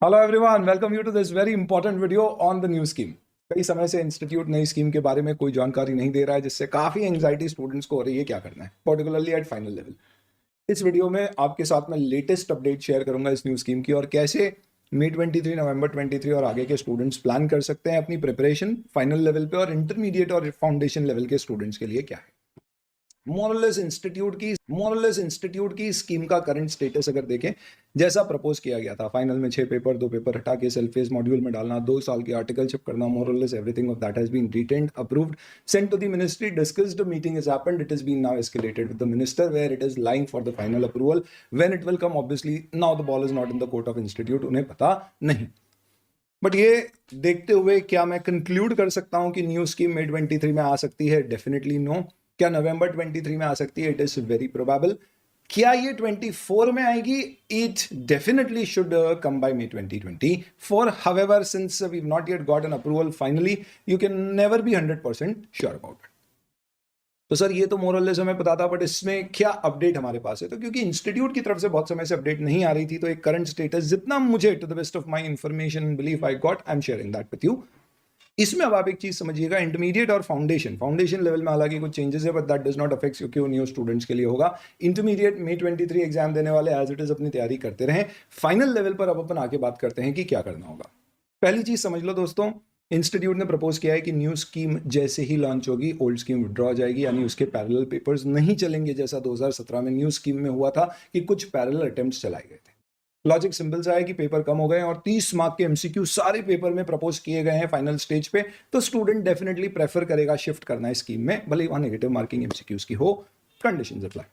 Hello everyone, welcome you to this very important video on the new scheme. कई समय से institute नई scheme के बारे में कोई जानकारी नहीं दे रहा है, जिससे काफी एंजाइटी स्टूडेंट्स को हो रही है क्या करना है, पर्टिकुलरली एट फाइनल लेवल। इस वीडियो में आपके साथ मैं लेटेस्ट अपडेट शेयर करूंगा इस न्यू स्कीम की, और कैसे मई 23, नवंबर 23 और आगे के स्टूडेंट्स प्लान कर सकते हैं अपनी प्रिपरेशन फाइनल लेवल पे, और इंटरमीडिएट और फाउंडेशन लेवल के स्टूडेंट्स के लिए क्या है। मोरलेस इंस्टीट्यूट की स्कीम का करंट स्टेटस अगर देखें, जैसा प्रपोज किया गया था, फाइनल में 6 पेपर, 2 पेपर हटा के सेल्फ फेस मॉड्यूल में डालना, 2 साल की आर्टिकलशिप करना, more or less everything of that has been retained, approved, sent to the ministry, discussed, meeting is happened, it is been now escalated with the minister where it is lying for the final approval. When it will come, obviously now the ball is not in the court of institute, उन्हें पता नहीं। But ये देखते हुए क्या मैं conclude कर सकता हूं कि न्यू स्कीम मई 23 में आ सकती है? Definitely no. क्या नवंबर 23 में आ सकती है? It is very probable. क्या ये 24 में आएगी? It definitely should come by May 2024। However, since we have not yet got an approval finally, you can never be 100% sure about it. तो सर ये तो मोरलेस हमें पता था, बट इसमें क्या अपडेट हमारे पास है? तो क्योंकि इंस्टीट्यूट की तरफ से बहुत समय से अपडेट नहीं आ रही थी, तो एक करंट स्टेटस जितना मुझे to the best of my information belief I got, I am sharing that with you. इसमें अब आप एक चीज समझिएगा, इंटरमीडिएट और फाउंडेशन लेवल में हालांकि कुछ चेंजेस है, but that does not affect, क्योंकि वो न्यू स्टूडेंट्स के लिए होगा। इंटरमीडिएट मई 23 एग्जाम देने वाले एज इट इज अपनी तैयारी करते रहें। फाइनल लेवल पर अब अपन आके बात करते हैं कि क्या करना होगा। पहली चीज समझ लो दोस्तों, इंस्टीट्यूट ने प्रपोज किया है कि न्यू स्कीम जैसे ही लॉन्च होगी, ओल्ड स्कीम विड्रॉ हो जाएगी, यानी उसके पैरेलल पेपर्स नहीं चलेंगे, जैसा 2017 में न्यू स्कीम में हुआ था कि कुछ पैरेलल अटेम्प्ट्स चलाए गए थे। लॉजिक सिंपल सा है कि पेपर कम हो गए और 30 मार्क के एमसीक्यू सारे पेपर में प्रपोज किए गए हैं फाइनल स्टेज पे, तो स्टूडेंट डेफिनेटली प्रेफर करेगा शिफ्ट करना है स्कीम में, भले ही वहां नेगेटिव मार्किंग एमसीक्यूज की हो, कंडीशंस अप्लाई।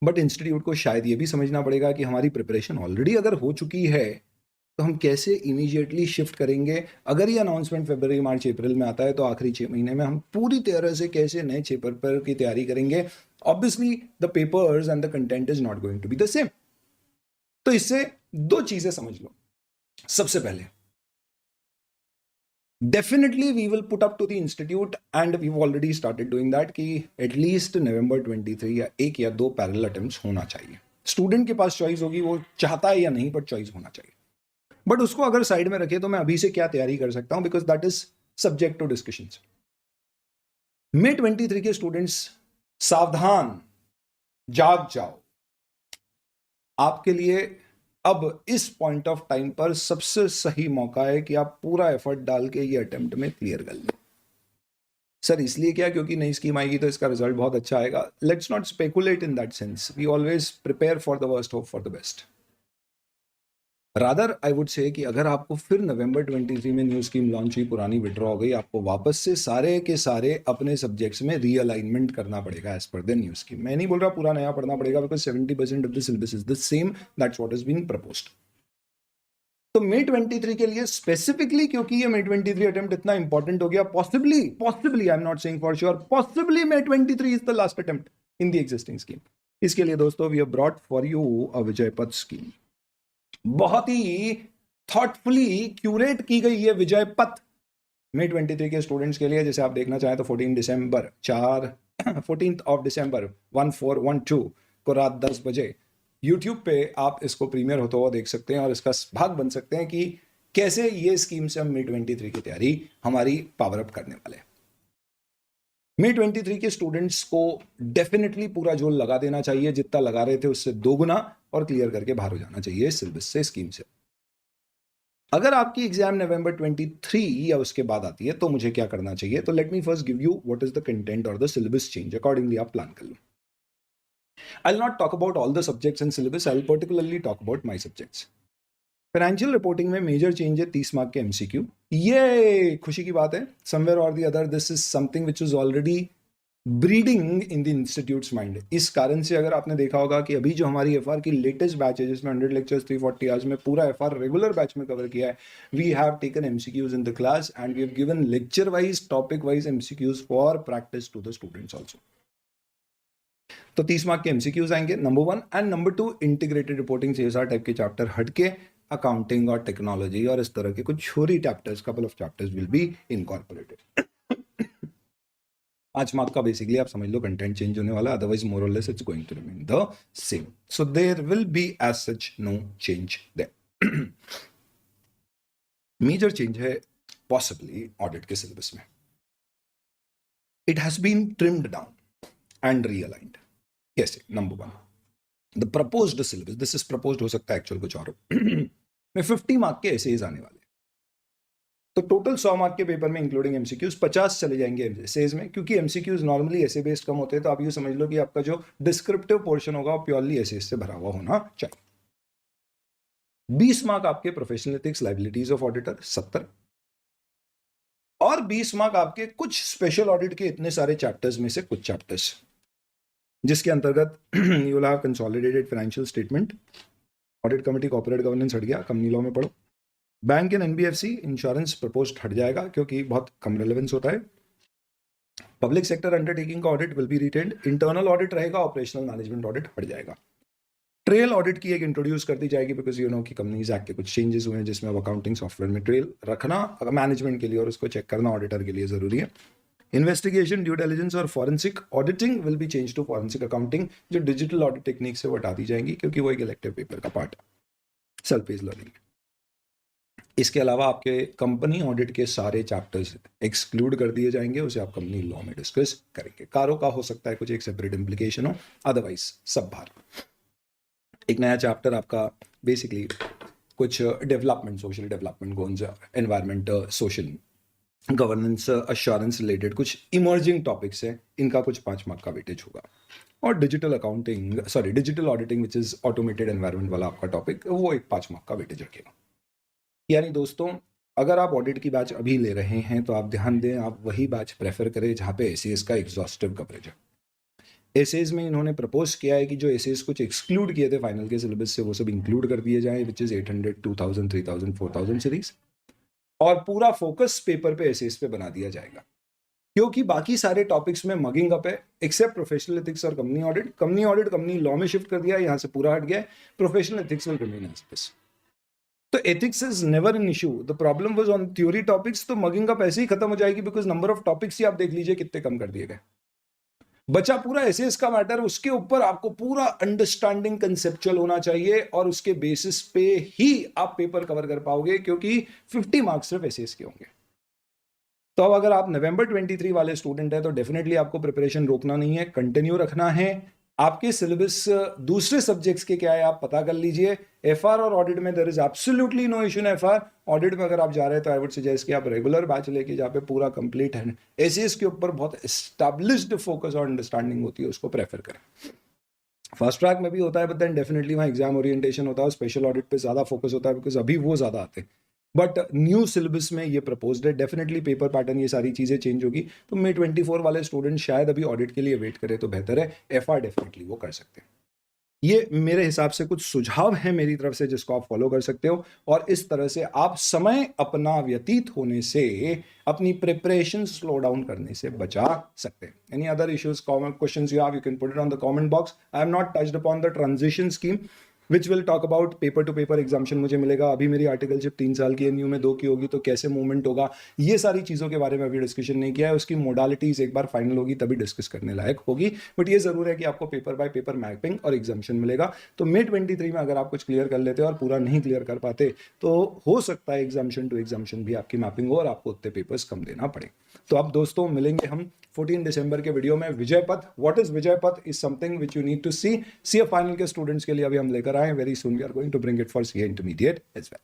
बट इंस्टीट्यूट को शायद ये भी समझना पड़ेगा कि हमारी प्रिपरेशन ऑलरेडी अगर हो चुकी है, तो हम कैसे इमीडिएटली शिफ्ट करेंगे। अगर ये अनाउंसमेंट फरवरी, मार्च, अप्रैल में आता है, तो आखिरी 6 महीने में हम पूरी तरह से कैसे नए 6 पेपर की तैयारी करेंगे। Obviously the papers and the content is not going to be the same. तो इससे 2 चीजें समझ लो। सबसे पहले, definitely we will put up to the institute and we already started doing that कि एटलीस्ट नवंबर 23 या 1 या 2 पैरेलल अटेम्प्ट्स होना चाहिए। स्टूडेंट के पास चॉइस होगी, वो चाहता है या नहीं, पर चॉइस होना चाहिए। बट उसको अगर साइड में रखे, तो मैं अभी से क्या तैयारी कर सकता हूं, because that is subject to discussions. मई 23 के स्टूडेंट्स सावधान, जाग जाओ। आपके लिए अब इस पॉइंट ऑफ टाइम पर सबसे सही मौका है कि आप पूरा एफर्ट डाल के ये अटेम्प्ट में क्लियर कर लें। सर इसलिए क्या? क्योंकि नई स्कीम आएगी तो इसका रिजल्ट बहुत अच्छा आएगा। Let's not speculate in that sense, we always prepare for the worst, hope for the best. Rather I would say कि अगर आपको फिर नवंबर 23 में न्यू स्कीम लॉन्च हुई, पुरानी विड्रॉ हो गई, आपको वापस से सारे के सारे अपने सब्जेक्ट्स में रीअलाइनमेंट करना पड़ेगा as per the new scheme. मैं नहीं बोल रहा पूरा नया पढ़ना पड़ेगा, because 70% of the syllabus is the same, that's what is being proposed. तो मई 23 के लिए स्पेसिफिकली, क्योंकि ये मई 23 अटेम्प्ट इतना इंपॉर्टेंट हो गया, possibly I am not saying for sure, possibly May 23 is the last attempt in the existing scheme. इसके लिए दोस्तों we have brought for you a Vijay Path scheme. बहुत ही थॉटफुली क्यूरेट की गई ये विजय पथ मई 23 के स्टूडेंट्स के लिए। जैसे आप देखना चाहें तो 14 दिसंबर 14th ऑफ दिसंबर 1412 को रात 10 बजे यूट्यूब पे आप इसको प्रीमियर होता हुआ देख सकते हैं, और इसका भाग बन सकते हैं कि कैसे ये स्कीम से हम मई 23 की तैयारी हमारी पावर अप करने वाले हैं। मई 23 के स्टूडेंट्स को डेफिनेटली पूरा जोर लगा देना चाहिए, जितना लगा रहे थे उससे 2 गुना, और क्लियर करके बाहर हो जाना चाहिए सिलेबस से, स्कीम से। अगर आपकी एग्जाम नवंबर 23 या उसके बाद आती है, तो मुझे क्या करना चाहिए? तो let me first give you what is the content और द सिलेबस चेंज, अकॉर्डिंगली आप प्लान कर लो। I will not talk about all the subjects and syllabus, I will particularly talk about my subjects. Financial reporting में major change है 30 mark के MCQ. ये खुशी की बात है, समवेयर और the other this is something which is already breeding in the institutes mind. इस कारण से अगर आपने देखा होगा कि अभी जो हमारी एफआर की लेटेस्ट बैच है, जिसमें 100 लेक्चर्स 340 आवर्स में पूरा एफआर रेगुलर बैच में कवर किया है, we have taken MCQs in the class and we have given lecture wise, topic wise MCQs for practice to the students also. तो 30 mark के MCQs आएंगे, number 1। And number 2, integrated reporting CSR type के chapter हटके accounting और technology और इस तरह के कुछ छोटी chapters, couple of chapters will be incorporated. 5 mark का बेसिकली आप समझ लो कंटेंट चेंज होने वाला, अदरवाइज मोर और less it's going to remain the same. So there will be as such no change there. Major change है possibly audit के syllabus में. It has been trimmed down and realigned. कैसे? Number one, the proposed syllabus, this is proposed, हो सकता है actual कुछ और में 50 मार्क के एसेज आने वाले. तो टोटल 100 मार्क के पेपर में इंक्लूडिंग एमसीक्यूज 50 चले जाएंगे एसेज में, क्योंकि एमसीक्यूज नॉर्मली एसे बेस्ड कम होते हैं. तो आप ये समझ लो कि आपका जो डिस्क्रिप्टिव पोर्शन होगा वो प्योरली एसेज से भरा हुआ होना चाहिए. 20 मार्क आपके professional ethics, liabilities of auditor 70, और 20 मार्क आपके कुछ स्पेशल ऑडिट के इतने सारे चैप्टर्स में से कुछ चैप्टर्स, जिसके अंतर्गत you will have consolidated financial statement, audit committee, corporate governance हट गया, कंपनी लॉ में पढ़ो. Bank and NBFC, insurance proposed हट जाएगा क्योंकि बहुत कम रेलेवेंस होता है. पब्लिक सेक्टर अंडरटेकिंग का audit will be retained. Internal audit रहेगा, ऑपरेशनल मैनेजमेंट ऑडिट हट जाएगा. ट्रेल ऑडिट की एक इंट्रोड्यूस कर दी जाएगी, बिकॉज यू नो कि कंपनीज एक्ट के कुछ चेंजेस हुए हैं जिसमें अब अकाउंटिंग सॉफ्टवेयर में ट्रेल रखना मैनेजमेंट के लिए और उसको चेक करना ऑडिटर के लिए जरूरी है. इन्वेस्टिगेशन, ड्यू डिलिजेंस और forensic auditing will be change to forensic accounting. जो डिजिटल ऑडिट टेक्निक से वो हटा दी जाएंगी क्योंकि वो एक इलेक्टिव पेपर का पार्ट है, सेल्फ पेज लर्निंग. इसके अलावा आपके कंपनी ऑडिट के सारे चैप्टर्स एक्सक्लूड कर दिए जाएंगे, उसे आप कंपनी लॉ में डिस्कस करेंगे. कारों का हो सकता है कुछ एक सेपरेट इंप्लीकेशन हो, अदरवाइज सब बाहर. एक नया चैप्टर आपका बेसिकली कुछ development, social development goals, environment, social governance, assurance related कुछ इमर्जिंग टॉपिक्स हैं, इनका कुछ 5 मार्क का वेटेज होगा. और digital accounting, sorry digital auditing which is automated environment वाला आपका टॉपिक, वो एक 5 मार्क का वेटेज रखेगा. यानी दोस्तों, अगर आप ऑडिट की बैच अभी ले रहे हैं तो आप ध्यान दें, आप वही बैच प्रेफर करें जहाँ पे एसेज का एग्जॉस्टिव कवरेज है. एसेज में इन्होंने प्रपोज किया है कि जो एसेज कुछ एक्सक्लूड किए थे फाइनल के सिलेबस से वो सब इंक्लूड कर दिए जाएं, विच इज 800, 2000, 3000, 4000 सीरीज, और पूरा फोकस पेपर पे एसेज पे बना दिया जाएगा. क्योंकि बाकी सारे टॉपिक्स में मगिंग अप है एक्सेप्ट प्रोफेशनल एथिक्स और company audit. Company audit company law में शिफ्ट कर दिया, यहाँ से पूरा हट गया. Professional ethics will remain as it is. तो ethics is never an issue. The problem was on theory topics. तो मगिंग अप ऐसे ही खत्म हो जाएगी, बिकॉज नंबर ऑफ टॉपिक्स ही आप देख लीजिए कितने कम कर दिए गए. बचा पूरा एसेस का मैटर, उसके ऊपर आपको पूरा अंडरस्टैंडिंग कंसेप्चुअल होना चाहिए और उसके बेसिस पे ही आप पेपर कवर कर पाओगे, क्योंकि 50 मार्क्स सिर्फ एसेस के होंगे. तो अब अगर आप नवंबर 23 वाले स्टूडेंट है तो डेफिनेटली आपको प्रिपरेशन रोकना नहीं है, कंटिन्यू रखना है. आपके सिलेबस दूसरे सब्जेक्ट्स के क्या है आप पता कर लीजिए. एफआर और ऑडिट में there is absolutely no issue in FR. Audit में अगर आप जा रहे हैं तो आई वुड सजेस्ट कि आप रेगुलर बैच लेके जहाँ पे पूरा कंप्लीट है, एसीएस के ऊपर बहुत एस्टैब्लिश्ड फोकस और अंडरस्टैंडिंग होती है, उसको प्रेफर करें. फास्ट ट्रैक में भी होता है, बट देन डेफिनेटली वहाँ एग्जाम ओरिएंटेशन होता है, स्पेशल ऑडिट पे ज़्यादा फोकस होता है बिकॉज अभी वो ज़्यादा आते हैं. बट न्यू सिलेबस में ये प्रपोज्ड है, डेफिनेटली पेपर पैटर्न ये सारी चीज़ें चेंज होगी. तो मे 24 वाले स्टूडेंट शायद अभी ऑडिट के लिए वेट करें तो बेहतर है. एफआर डेफिनेटली वो कर सकते हैं. ये मेरे हिसाब से कुछ सुझाव है मेरी तरफ से जिसको आप फॉलो कर सकते हो, और इस तरह से आप समय अपना व्यतीत होने से, अपनी प्रिपरेशन स्लो डाउन करने से बचा सकते हैं. Any other issues, questions you have, you can put it on the comment box. I have not touched upon the transition scheme which will talk about paper two paper exemption मुझे मिलेगा. अभी मेरी articleship 3 साल की, NU में 2 की होगी, तो कैसे मूवमेंट होगा, ये सारी चीज़ों के बारे में अभी डिस्कशन नहीं किया है. उसकी मोडालिटीज एक बार फाइनल होगी तभी डिस्कस करने लायक होगी. बट ये जरूर है कि आपको पेपर बाय पेपर मैपिंग और एग्जाम्शन मिलेगा. तो मे 23 में अगर आप कुछ क्लियर कर लेते और पूरा नहीं क्लियर कर पाते तो हो सकता है एग्जाम्शन टू एग्जाम्शन भी आपकी मैपिंग हो और आपको उतने पेपर्स कम देना पड़े. तो अब दोस्तों मिलेंगे हम 14 दिसंबर के वीडियो में. विजय पथ, what is Vijay Path is something which you need to see. CA final के स्टूडेंट्स के लिए अभी हम लेकर आए. Very soon we are going to bring it for CA intermediate as well.